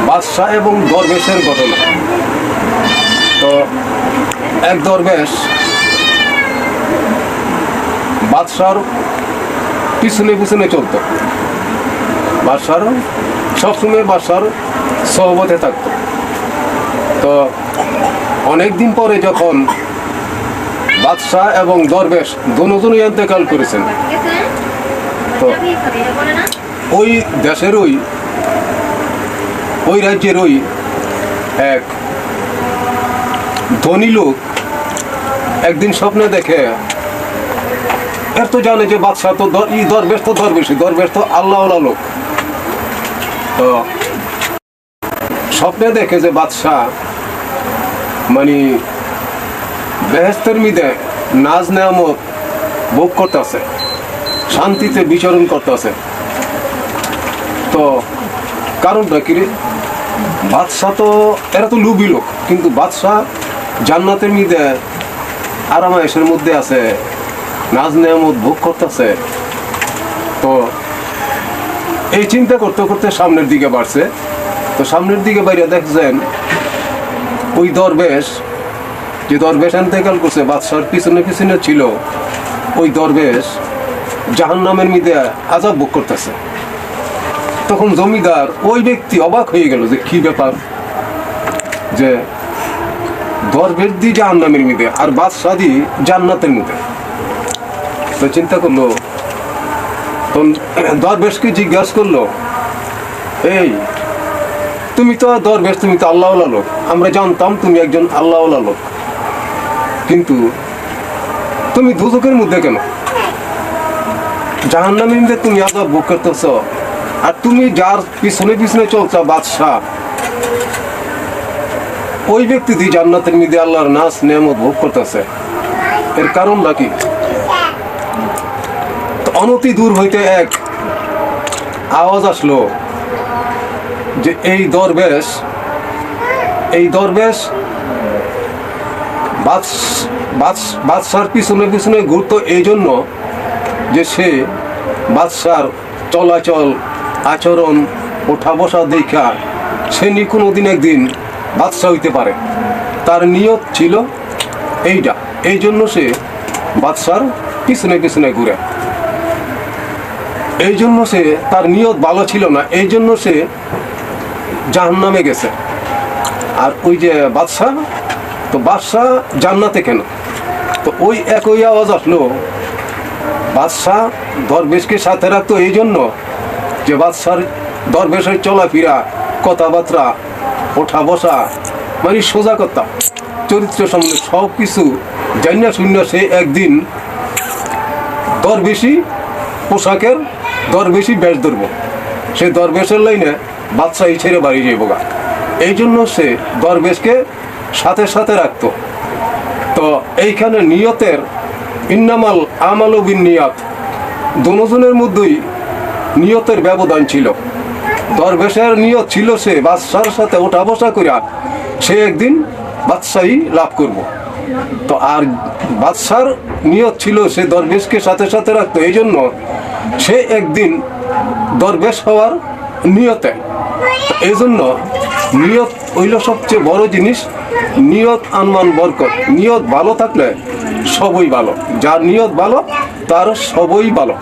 বাদশাহ এবং দরবেশের ঘটনা। তো এক দরবেশ বাদশার পিছনে পিছনে চলত, বাদশার সবসময় বাদশার সহবতে থাকত। তো অনেকদিন পরে যখন বাদশাহ এবং দরবেশ দুজনই ইন্তেকাল করেছেন, তো ওই দেশেরই ওই রাজ্যেরই এক ধনী লোক একদিন স্বপ্নে দেখে, এর তো জানে যে বাদশাহ তো দরবেশ তো দরবেশ তো আল্লাহ লোক। তো স্বপ্নে দেখে যে বাদশাহ মানে বেহেশতের মিদে নাজ নেয়ামত ভোগ করতেছে, শান্তিতে বিচরণ করতেছে। তো কারণটা কি রে? বাদশাহ তো এরা তো লুবি লোক, কিন্তু বাদশাহ জান্নাতের মিদে আরামায়েশের মধ্যে আছে, নাজ নেয়ামত ভোগ করতেছে। তো এই চিন্তা করতে করতে সামনের দিকে বাড়ছে। তো সামনের দিকে বাইরে দেখছেন ওই দরবেশ, যে দরবেশ ইন্তেকাল করছে বাদশার পিছনে পিছনে ছিল, ওই দরবেশ জাহান্নামের মধ্যে আযাব ভোগ করতেছে। তখন জমিদার ওই ব্যক্তি অবাক হয়ে গেল যে কি ব্যাপার, যে দরবেশ দি জাহান্নামের মধ্যে আর বাদশাহ দি জান্নাতের মধ্যে। তো চিন্তা করলো, তো দরবেশকে জিজ্ঞাসা করলো, এই তুমি তো দরবেশ, তুমি তো আল্লাহওয়ালা লোক, আমরা জানতাম তুমি একজন আল্লাহওয়ালা লোক, কিন্তু তুমি দুজকের মধ্যে কেন? জাহান্নামের মধ্যে তুমি আযাব ভোগ করতেছ, আর তুমি যার পিছনে পিছনে চলছ বাদশাহ, ওই ব্যক্তি দিয়ে জান্নাতের মধ্যে আল্লাহর নাজ নেয়ামত ভোগ করতেছে। এর কারণটা কি? অনতি দূর হইতে এক আওয়াজ আসলো যে এই দরবেশ বাদশার পিছনে পিছনে ঘুরতো এই জন্য যে সে বাদশার চলাচল আচরণ ওঠা বসা দেখা সে কোনোদিন একদিন বাদশাহ হইতে পারে। তার নিয়ত ছিল এইটা, এই জন্য সে বাদশার পিছনে পিছনে ঘুরে। এই জন্য সে, তার নিয়ত ভালো ছিল না, এই জন্য সে জাহান্নামে গেছে। আর ওই যে বাদশাহ, তো বাদশাহ জান্নাতে কেন? তো ওই একই আওয়াজ আসলো, বাদশাহ দরবেশকে সাথে রাখতো এই জন্য যে বাদশার দরবেশের চলাফেরা, কথাবার্তা, ওঠা বসা মানে সোজা কথা, চরিত্র সম্বন্ধে সব কিছু জানিয়া শূন্য সে একদিন দরবেশি পোশাকের দরবেশি বেশ ধরবো, সে দরবেশের লাইনে বাদশাহী ছেড়ে বাড়ি যাইব গা। এই জন্য সে দরবেশকে সাথে সাথে রাখতো। তো এইখানে নিয়তের ইন্নামাল আমাল বিন নিয়াত, দুজনের মধ্যেই নিয়তের ব্যবধান ছিল। দরবেশের নিয়ত ছিল সে বাদশার সাথে ওঠা বসা করিয়া সে একদিন বাদশাহী লাভ করব। তো আর বাদশার নিয়ত ছিল সে দরবেশকে সাথে সাথে রাখতো, এই জন্য সে একদিন দরবেশ হওয়ার নিয়তে। এই জন্য নিয়ত হইল সবচেয়ে বড় জিনিস। নিয়ত আনমান বরকত, নিয়ত ভালো থাকলে সবই ভালো, যার নিয়ত ভালো তার সবই ভালো।